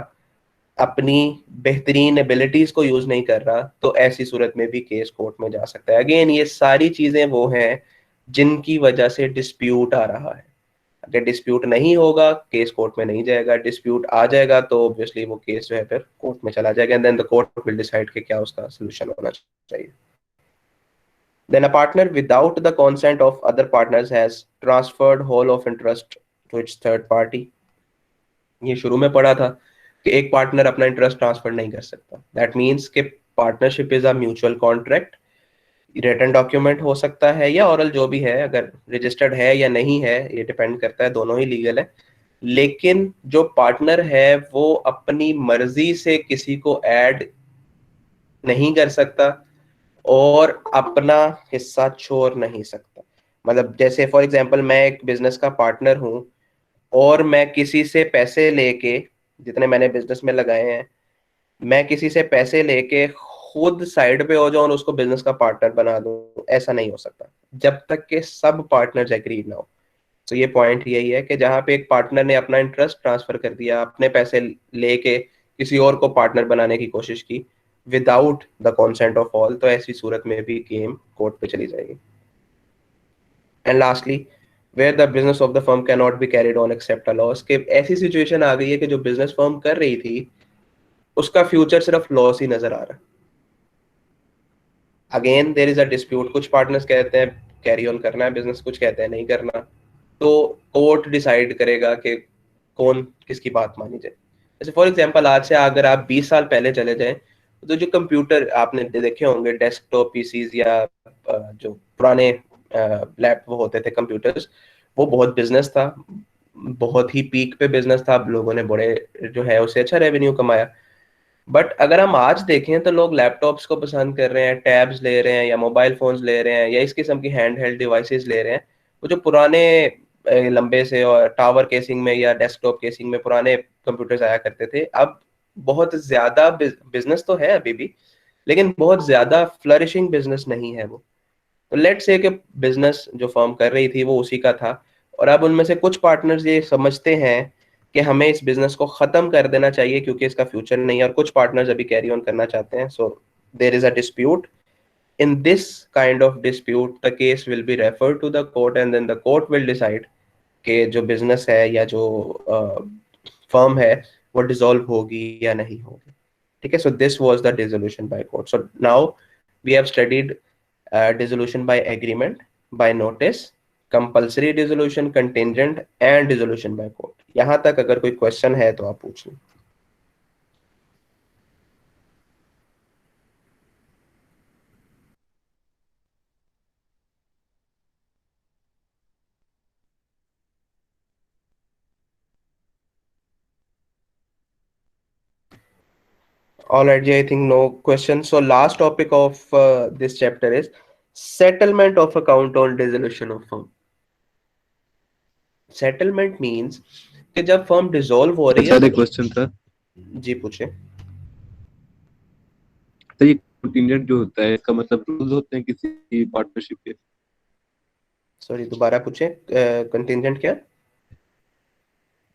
अपनी बेहतरीन एबिलिटीज को यूज नहीं कर रहा, तो ऐसी सूरत में भी केस कोर्ट में जा सकता है। अगेन ये सारी चीजें वो हैं जिनकी वजह से डिस्प्यूट आ रहा है। अगर डिस्प्यूट नहीं होगा, केस कोर्ट में नहीं जाएगा। डिस्प्यूट आ जाएगा तो ऑब्वियसली वो केस जो है फिर कोर्ट में चला जाएगा, and then the court will decide कि क्या उसका सोल्यूशन होना चाहिए। Then a partner without the consent of other partners has transferred whole of interest to its third party. ये शुरू में पढ़ा था कि एक पार्टनर अपना इंटरेस्ट ट्रांसफर नहीं कर सकता। दैट मीन्स कि partnership is a mutual contract. Written document हो सकता है या ओरल, जो भी है, अगर रजिस्टर्ड है या नहीं है ये डिपेंड करता है, दोनों ही लीगल है। लेकिन जो पार्टनर है वो अपनी मर्जी से किसी को ऐड नहीं कर सकता और अपना हिस्सा छोड़ नहीं सकता। मतलब जैसे फॉर एग्जांपल मैं एक बिजनेस का पार्टनर हूं और मैं किसी से पैसे लेके, जितने मैंने बिजनेस में लगाए हैं, मैं किसी से पैसे लेके खुद साइड पे हो जाऊं और उसको बिजनेस का पार्टनर बना दूं, ऐसा नहीं हो सकता जब तक कि सब पार्टनर्स एग्री ना हो। तो ये पॉइंट यही है कि जहां पे एक पार्टनर ने अपना इंटरेस्ट ट्रांसफर कर दिया, अपने पैसे लेके किसी और को पार्टनर बनाने की कोशिश की without the consent of all, तो ऐसी सूरत में भी गेम कोर्ट पे चली जाएगी। And lastly, where the business of the firm cannot be carried on except a loss, के ऐसी सिचुएशन आ गई है कि जो बिजनेस फर्म कर रही थी उसका फ्यूचर सिर्फ लॉस ही नजर आ रहा है। Again there is a dispute, कुछ पार्टनर्स कहते हैं कैरी ऑन करना है बिजनेस, कुछ कहते हैं नहीं करना, तो कोर्ट डिसाइड करेगा कि कौन किसकी बात मानी जाए। जैसे फॉर एग्जांपल आज से अगर आप 20 साल पहले चले जाएं तो जो कंप्यूटर आपने देखे होंगे, डेस्कटॉप पीसीज या जो पुराने लैप वो होते थे कंप्यूटर्स, वो बहुत बिजनेस था, बहुत ही पीक पे बिजनेस था, लोगों ने बड़े जो है उससे अच्छा रेवेन्यू कमाया। बट अगर हम आज देखें तो लोग लैपटॉप्स को पसंद कर रहे हैं, टैब्स ले रहे हैं, या मोबाइल फोन्स ले रहे हैं, या इस किस्म की हैंड हेल्ड डिवाइसेस ले रहे हैं। वो जो पुराने लंबे से और टावर केसिंग में या डेस्कटॉप केसिंग में पुराने कंप्यूटर्स आया करते थे, अब बहुत ज्यादा बिजनेस तो है अभी भी, लेकिन बहुत ज्यादा फ्लरिशिंग बिजनेस नहीं है वो। तो लेट्स से कि बिजनेस जो फर्म कर रही थी वो उसी का था, और अब उनमें से कुछ पार्टनर्स ये समझते हैं कि हमें इस बिजनेस को खत्म कर देना चाहिए क्योंकि इसका फ्यूचर नहीं है, और कुछ पार्टनर्स अभी कैरी ऑन करना चाहते हैं। So there is a dispute. In this kind of dispute the case will be referred to the court, and then the court will decide कि जो बिजनेस है या जो फर्म है वो डिसॉल्व होगी या नहीं होगी। ठीक है, so this was the dissolution by court. So now we have studied dissolution by agreement, by notice, compulsory dissolution, contingent and dissolution by court। यहां तक अगर कोई क्वेश्चन है तो आप पूछ लें। All right, Jay, I think no question. So last topic of this chapter is settlement of account on dissolution of firm। settlement means कि जब फर्म डिसॉल्व हो रही है अच्छा, तो एक क्वेश्चन था। जी पूछे। तो ये कंटिंजेंट जो होता है इसका मतलब रूल्स होते हैं किसी पार्टनरशिप के? सॉरी दोबारा पूछे, कंटिंजेंट क्या?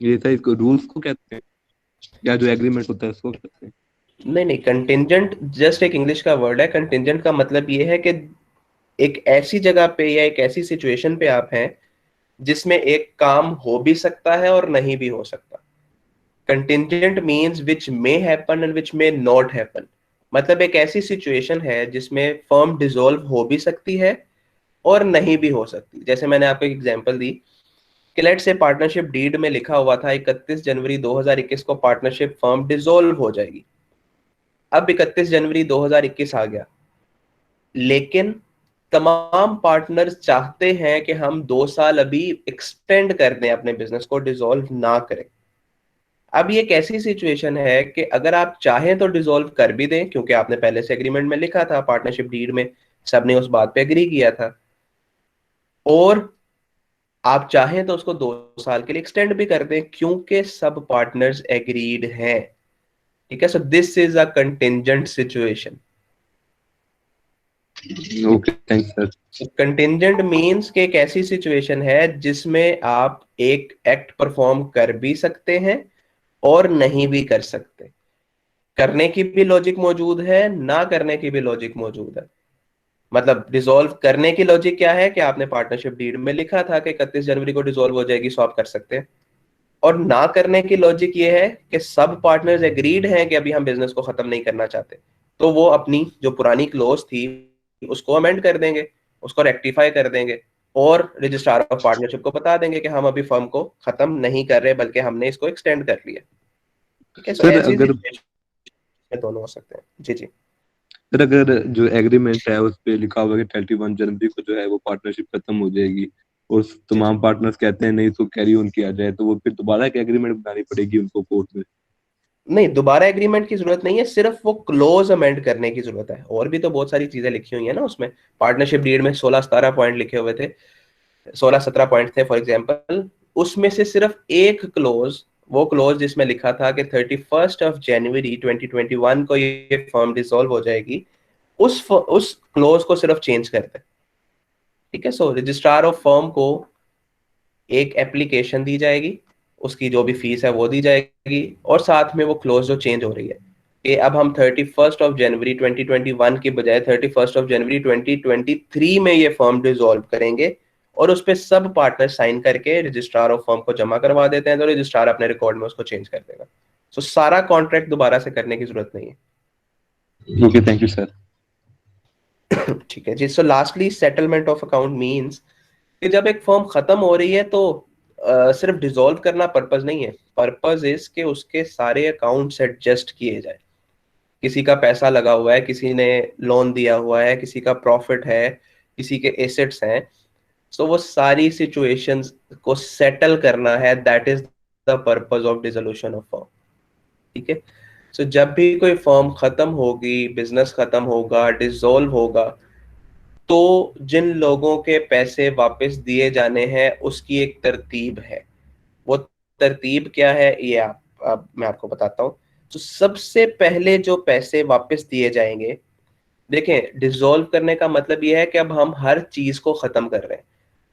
ये था, इसको रूल्स को कहते हैं। या जो एग्रीमेंट होता है उसको करते हैं? नहीं, कंटिंजेंट जस्ट एक इंग्लिश का वर्ड है। कंटिंजेंट का मतलब ये है कि एक ऐसी जगह पे या एक ऐसी सिचुएशन पे आप हैं जिसमें एक काम हो भी सकता है और नहीं भी हो सकता। Contingent means which may happen and which may not happen. मतलब एक ऐसी सिचुएशन है जिसमें फर्म डिसॉल्व हो भी सकती है और नहीं भी हो सकती। जैसे मैंने आपको एक एग्जांपल दी कि लेट्स से पार्टनरशिप डीड में लिखा हुआ था 31 जनवरी 2021 को पार्टनरशिप फर्म डिसॉल्व हो जाएगी। अब 31 जनवरी 2021 आ गया, लेकिन तमाम पार्टनर्स चाहते हैं कि हम 2 साल अभी एक्सटेंड कर दें, अपने बिजनेस को डिसॉल्व ना करें। अब ये कैसी सिचुएशन है कि अगर आप चाहें तो डिसॉल्व कर भी दें, क्योंकि आपने पहले से एग्रीमेंट में लिखा था, पार्टनरशिप डीड में सबने उस बात पे एग्री किया था, और आप चाहें तो उसको 2 साल के लिए एक्सटेंड भी कर दें क्योंकि सब पार्टनर्स एग्रीड हैं। ठीक है, so this is a contingent situation. Okay, thanks sir. Contingent means कि एक ऐसी सिचुएशन है जिसमें आप एक एक्ट परफॉर्म कर भी सकते हैं और नहीं भी कर सकते। करने की भी लॉजिक मौजूद है, ना करने की भी लॉजिक मौजूद है। मतलब डिसॉल्व करने की लॉजिक क्या है कि आपने पार्टनरशिप डीड में लिखा था कि 31 जनवरी को डिसॉल्व हो जाएगी, सो आप कर सकते हैं। और ना करने की लॉजिक ये है कि सब पार्टनर्स एग्रीड हैं कि अभी हम बिजनेस को खत्म नहीं करना चाहते, तो वो अपनी जो पुरानी क्लोज थी उसको अमेंड कर देंगे, उसको रेक्टिफाई कर देंगे और रजिस्ट्रार ऑफ पार्टनरशिप को बता देंगे कि हम अभी फर्म को खत्म नहीं कर रहे बल्कि हमने इसको एक्सटेंड कर लिया। ठीक है, सो सर ऐसी अगर सिचुएशन दोनों हो सकते हैं। जी जी। सर अगर जो एग्रीमेंट है उस पे लिखा हुआ है कि 31 जनवरी को जो है वो पार्टनरशिप खत्म हो जाएगी, और जी जी। तमाम पार्टनर्स कहते हैं नहीं तो कैरी ऑन किया जाए, तो वो फिर दोबारा एक एग्रीमेंट बनानी पड़ेगी उनको कोर्ट में? नहीं, दोबारा एग्रीमेंट की जरूरत नहीं है, सिर्फ वो क्लोज अमेंड करने की जरूरत है। और भी तो बहुत सारी चीजें लिखी हुई है ना उसमें। पार्टनरशिप डीड में 16-17 पॉइंट लिखे हुए थे, 16-17 पॉइंट थे फॉर एग्जांपल। उसमें से सिर्फ एक क्लोज, वो क्लोज जिसमें लिखा था कि 31 जनवरी 2021 को ये फर्म डिसॉल्व हो जाएगी, उस क्लोज को सिर्फ चेंज कर दे। ठीक है, सो रजिस्ट्रार ऑफ फर्म को एक एप्लीकेशन दी जाएगी, उसकी जो भी फीस है वो दी जाएगी, और साथ में वो क्लोज जो चेंज हो रही है कि अब हम 31 जनवरी 2021 की बजाय 31 जनवरी 2023 में ये फर्म डिसॉल्व करेंगे, और उस पर सब पार्टनर साइन करके रजिस्ट्रार ऑफ फर्म को जमा करवा देते हैं, तो रजिस्ट्रार अपने रिकॉर्ड में उसको चेंज कर देगा। सो सारा कॉन्ट्रैक्ट दोबारा से करने की जरूरत नहीं है। Okay, thank you sir. ठीक है जी। So lastly settlement of account means कि जब एक फर्म खत्म हो रही है तो सिर्फ डिसॉल्व करना पर्पस नहीं है। पर्पस इज कि उसके सारे अकाउंट्स एडजस्ट किए जाए। किसी का पैसा लगा हुआ है, किसी ने लोन दिया हुआ है, किसी का प्रॉफिट है, किसी के एसेट्स हैं, सो वो सारी सिचुएशंस को सेटल करना है। That is the purpose of dissolution of firm. ठीक है, सो जब भी कोई फर्म खत्म होगी, बिजनेस खत्म होगा, डिसॉल्व होगा, तो जिन लोगों के पैसे वापस दिए जाने हैं उसकी एक तरतीब है। वो तरतीब क्या है ये आप मैं आपको बताता हूँ। तो सबसे पहले जो पैसे वापस दिए जाएंगे, देखें डिसॉल्व करने का मतलब ये है कि अब हम हर चीज को खत्म कर रहे हैं।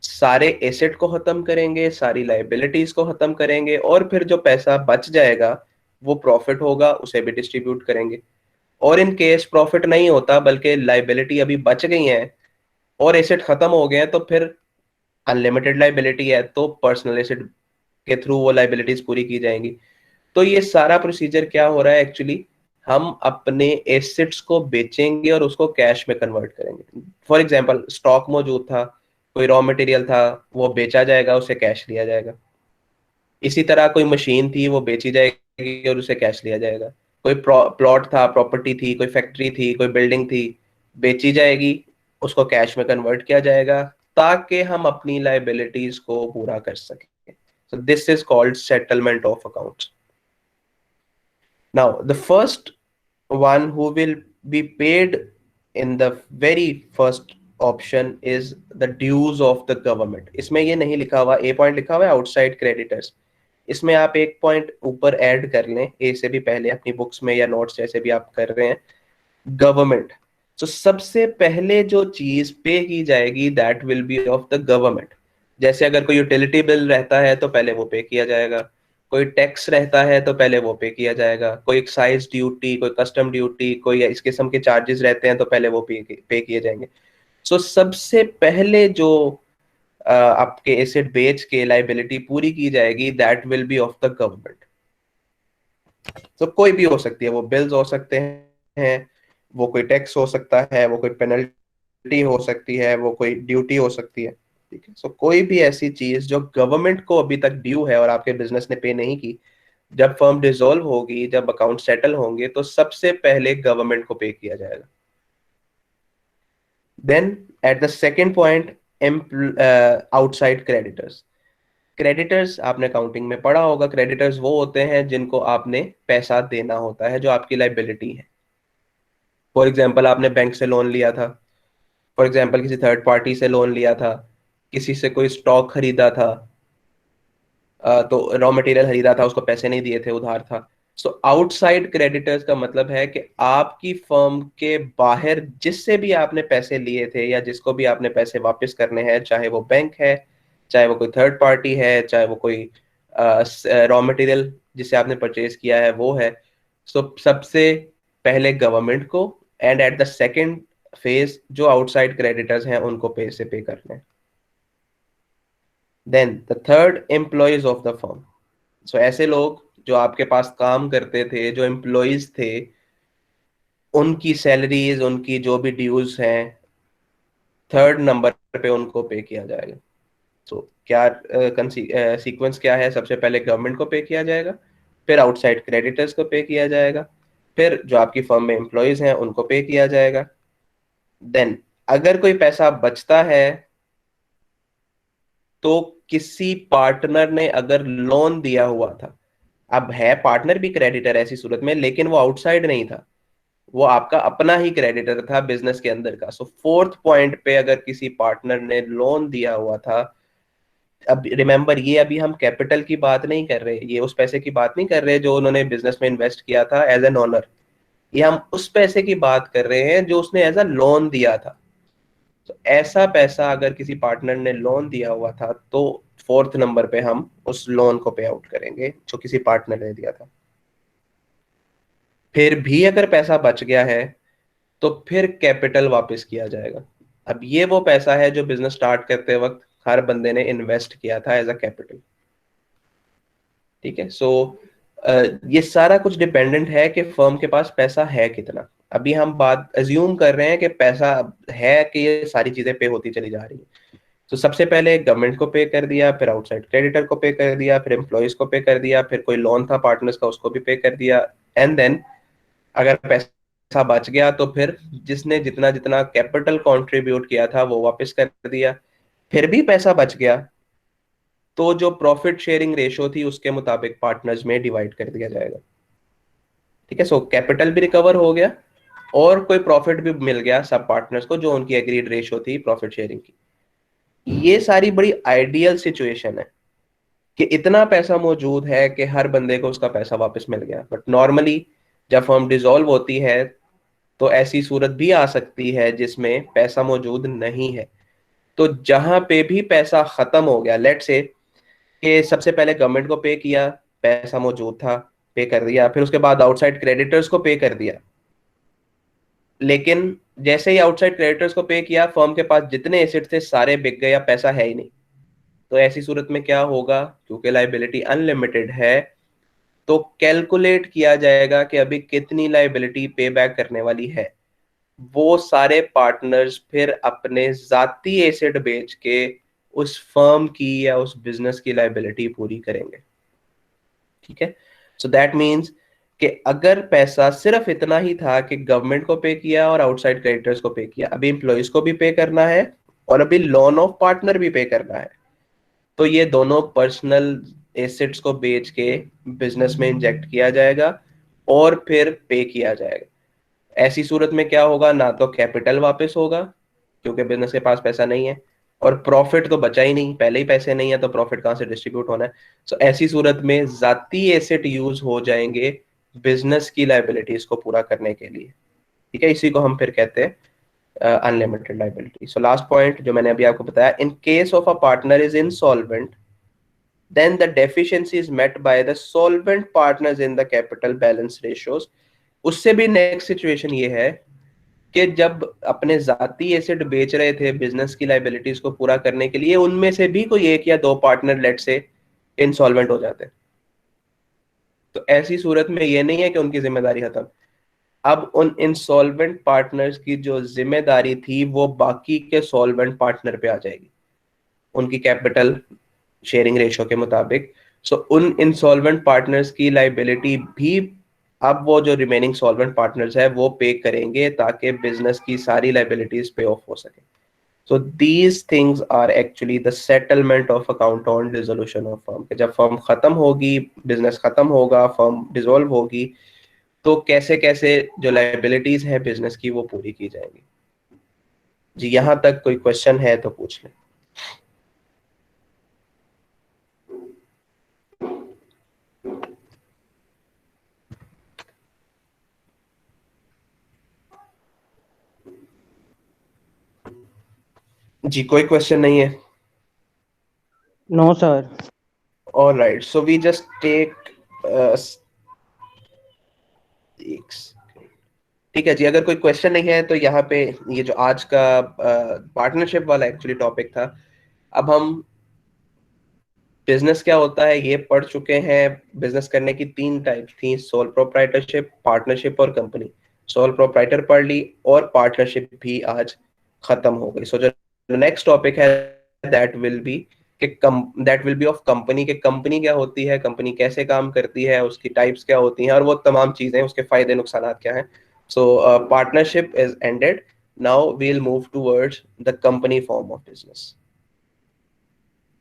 सारे एसेट को खत्म करेंगे, सारी लाइबिलिटीज को खत्म करेंगे, और फिर जो पैसा बच जाएगा वो प्रॉफिट होगा, उसे भी डिस्ट्रीब्यूट करेंगे। और इन केस प्रॉफिट नहीं होता बल्कि लाइबिलिटी अभी बच गई है और एसेट खत्म हो गए हैं, तो फिर अनलिमिटेड लाइबिलिटी है तो पर्सनल एसेट के थ्रू वो लाइबिलिटीज पूरी की जाएंगी। तो ये सारा प्रोसीजर क्या हो रहा है एक्चुअली, हम अपने एसेट्स को बेचेंगे और उसको कैश में कन्वर्ट करेंगे। फॉर एग्जांपल स्टॉक मौजूद था, कोई रॉ मटेरियल था, वो बेचा जाएगा, उसे कैश लिया जाएगा। इसी तरह कोई मशीन थी, वो बेची जाएगी और उसे कैश लिया जाएगा। कोई प्लॉट था, प्रॉपर्टी थी, कोई फैक्ट्री थी, कोई बिल्डिंग थी, बेची जाएगी, उसको कैश में कन्वर्ट किया जाएगा ताकि हम अपनी लाइबिलिटीज को पूरा कर सकें। सो this is called settlement of accounts. Now, the first one who will be paid in the very first option is the dues of the government. इसमें ये नहीं लिखा हुआ, ए पॉइंट लिखा हुआ है आउटसाइड क्रेडिटर्स। इसमें आप एक पॉइंट ऊपर ऐड कर लें, ए से भी पहले अपनी बुक्स में या नोट्स जैसे भी आप कर रहे हैं, गवर्नमेंट। तो सबसे पहले जो चीज पे की जाएगी that will be of the government. जैसे अगर कोई यूटिलिटी बिल रहता है तो पहले वो पे किया जाएगा, कोई टैक्स रहता है तो पहले वो पे किया जाएगा, कोई एक्साइज ड्यूटी, कोई कस्टम ड्यूटी, कोई इस किस्म के चार्जेस रहते हैं तो पहले वो पे किए जाएंगे। सो सबसे पहले जो आपके एसेट बेच के लाइबिलिटी पूरी की जाएगी, that will be of the government. तो कोई भी हो सकती है, वो बिल्स हो सकते हैं, वो कोई टैक्स हो सकता है, वो कोई पेनल्टी हो सकती है, वो कोई ड्यूटी हो सकती है, ठीक है। सो कोई भी ऐसी चीज जो गवर्नमेंट को अभी तक ड्यू है और आपके बिजनेस ने पे नहीं की, जब फर्म डिसॉल्व होगी, जब अकाउंट सेटल होंगे, तो सबसे पहले गवर्नमेंट को पे किया जाएगा। Then at the second point, outside creditors. Creditors आपने अकाउंटिंग में पढ़ा होगा, क्रेडिटर्स वो होते हैं जिनको आपने पैसा देना होता है, जो आपकी लाइबिलिटी है। फॉर एग्जाम्पल आपने बैंक से लोन लिया था, फॉर एग्जाम्पल किसी थर्ड पार्टी से लोन लिया था, किसी से कोई स्टॉक खरीदा था, तो रॉ मटेरियल खरीदा था, उसको पैसे नहीं दिए थे, उधार था। सो आउटसाइड क्रेडिटर्स का मतलब है कि आपकी फर्म के बाहर जिससे भी आपने पैसे लिए थे या जिसको भी आपने पैसे वापस करने हैं, चाहे वो बैंक है, चाहे वो कोई थर्ड पार्टी है, चाहे वो कोई रॉ मटेरियल जिसे आपने परचेज किया है वो है। सो सबसे पहले गवर्नमेंट को, and at the second phase जो आउटसाइड क्रेडिटर्स हैं उनको पैसे पे करने हैं। Then the third, employees of the firm. So ऐसे लोग जो आपके पास काम करते थे, जो एम्प्लॉयज थे, उनकी सैलरीज, उनकी जो भी ड्यूज हैं, थर्ड नंबर पे उनको पे किया जाएगा। सो क्या सीक्वेंस क्या है? सबसे पहले गवर्नमेंट को पे किया जाएगा, फिर आउटसाइड क्रेडिटर्स को पे किया जाएगा, फिर जो आपकी फर्म में एम्प्लॉयज हैं उनको पे किया जाएगा। देन अगर कोई पैसा बचता है तो किसी पार्टनर ने अगर लोन दिया हुआ था, अब है पार्टनर भी क्रेडिटर ऐसी सूरत में, लेकिन वो आउटसाइड नहीं था, वो आपका अपना ही क्रेडिटर था बिजनेस के अंदर का। सो फोर्थ पॉइंट पे अगर किसी पार्टनर ने लोन दिया हुआ था, अब रिमेंबर ये अभी हम कैपिटल की बात नहीं कर रहे, ये उस पैसे की बात नहीं कर रहे जो उन्होंने बिजनेस में इन्वेस्ट किया था एज एन ओनर, ये हम उस पैसे की बात कर रहे हैं जो उसने एज अ लोन दिया था। तो ऐसा पैसा अगर किसी पार्टनर ने लोन दिया हुआ था तो फोर्थ नंबर पे हम उस लोन को पे आउट करेंगे जो किसी पार्टनर ने दिया था। फिर भी अगर पैसा बच गया है तो फिर कैपिटल वापस किया जाएगा। अब ये वो पैसा है जो बिजनेस स्टार्ट करते वक्त हर बंदे ने इन्वेस्ट किया था एज अ कैपिटल, ठीक है। सो ये सारा कुछ डिपेंडेंट है कि फर्म के पास पैसा है कितना। अभी हम बात अज्यूम कर रहे हैं कि पैसा है, कि ये सारी चीजें पे होती चली जा रही है। तो सबसे पहले गवर्नमेंट को पे कर दिया, फिर आउटसाइड क्रेडिटर को पे कर दिया, फिर एम्प्लॉयज को पे कर दिया, फिर कोई लोन था पार्टनर्स का उसको भी पे कर दिया, एंड देन अगर पैसा बच गया तो फिर जिसने जितना जितना कैपिटल कंट्रीब्यूट किया था वो वापस कर दिया। फिर भी पैसा बच गया तो जो प्रॉफिट शेयरिंग रेशो थी उसके मुताबिक पार्टनर्स में डिवाइड कर दिया जाएगा, ठीक है। सो कैपिटल भी रिकवर हो गया और कोई प्रॉफिट भी मिल गया सब पार्टनर्स को, जो उनकी एग्रीड रेशो थी प्रॉफिट शेयरिंग की। ये सारी बड़ी आइडियल सिचुएशन है कि इतना पैसा मौजूद है कि हर बंदे को उसका पैसा वापस मिल गया। बट नॉर्मली जब फर्म डिसॉल्व होती है तो ऐसी सूरत भी आ सकती है जिसमें पैसा मौजूद नहीं है। तो जहां पे भी पैसा खत्म हो गया, लेट से कि सबसे पहले गवर्नमेंट को पे किया, पैसा मौजूद था, पे कर दिया, फिर उसके बाद आउटसाइड क्रेडिटर्स को पे कर दिया, लेकिन जैसे ही आउटसाइड क्रेडिटर्स को पे किया फर्म के पास जितने एसेट थे सारे बिक गए या पैसा है ही नहीं। तो ऐसी सूरत में क्या होगा? क्योंकि लाइबिलिटी अनलिमिटेड है तो कैलकुलेट किया जाएगा कि अभी कितनी लाइबिलिटी पे बैक करने वाली है। वो सारे पार्टनर्स फिर अपने जाती एसेट बेच के उस फर्म की या उस बिजनेस की लाइबिलिटी पूरी करेंगे, ठीक है। सो दैट मीन्स कि अगर पैसा सिर्फ इतना ही था कि गवर्नमेंट को पे किया और आउटसाइड क्रेडिटर्स को पे किया, अभी एम्प्लॉयज को भी पे करना है और अभी लोन ऑफ पार्टनर भी पे करना है, तो ये दोनों पर्सनल एसेट्स को बेच के बिजनेस में इंजेक्ट किया जाएगा और फिर पे किया जाएगा। ऐसी सूरत में क्या होगा? ना तो कैपिटल वापस होगा क्योंकि बिजनेस के पास पैसा नहीं है, और प्रॉफिट तो बचा ही नहीं, पहले ही पैसे नहीं है तो प्रॉफिट कहां से डिस्ट्रीब्यूट होना है। सो ऐसी सूरत में जाती एसेट यूज हो जाएंगे बिजनेस की लाइबिलिटीज को पूरा करने के लिए, ठीक है। इसी को हम फिर कहते हैं unlimited liability. So last point जो मैंने अभी आपको बताया, in case of a partner is insolvent then the deficiency is met by the solvent partners in the capital balance ratios. उससे भी नेक्स्ट सिचुएशन ये है कि जब अपने जाती एसेट बेच रहे थे बिजनेस की लाइबिलिटीज को पूरा करने के लिए, उनमें से भी कोई एक या दो पार्टनर लेट से इंसॉल्वेंट हो जाते हैं, तो ऐसी सूरत में ये नहीं है कि उनकी जिम्मेदारी खत्म। अब उन इंसॉल्वेंट पार्टनर्स की जो जिम्मेदारी थी वो बाकी के सॉल्वेंट पार्टनर पे आ जाएगी उनकी कैपिटल शेयरिंग रेशो के मुताबिक। सो उन इंसॉल्वेंट पार्टनर्स की लाइबिलिटी भी अब वो जो रिमेनिंग सॉल्वेंट पार्टनर्स है वो पे करेंगे ताकि बिजनेस की सारी लाइबिलिटीज पे ऑफ हो सके। So these things are actually the settlement of account on dissolution of firm. जब फर्म खत्म होगी, बिजनेस खत्म होगा, फर्म डिसॉल्व होगी, तो कैसे कैसे जो लाइबिलिटीज है बिजनेस की वो पूरी की जाएंगी। जी, यहां तक कोई क्वेश्चन है तो पूछ लें। जी, कोई क्वेश्चन नहीं है? No sir. All right, so we just take ठीक है जी। अगर कोई क्वेश्चन नहीं है तो यहाँ पे ये जो आज का पार्टनरशिप वाला एक्चुअली टॉपिक था। अब हम बिजनेस क्या होता है ये पढ़ चुके हैं। बिजनेस करने की 3 टाइप्स थी, सोल प्रोप्राइटरशिप, पार्टनरशिप और कंपनी। सोल प्रोप्राइटर पढ़ ली और पार्टनरशिप भी आज खत्म हो गई। सो जो नेक्स्ट टॉपिक है that will be of company. के कंपनी क्या होती है, कंपनी कैसे काम करती है, उसकी टाइप्स क्या होती हैं और वो तमाम चीजें, उसके फायदे नुकसान क्या हैं। So partnership is ended, now we will move towards the company form of business.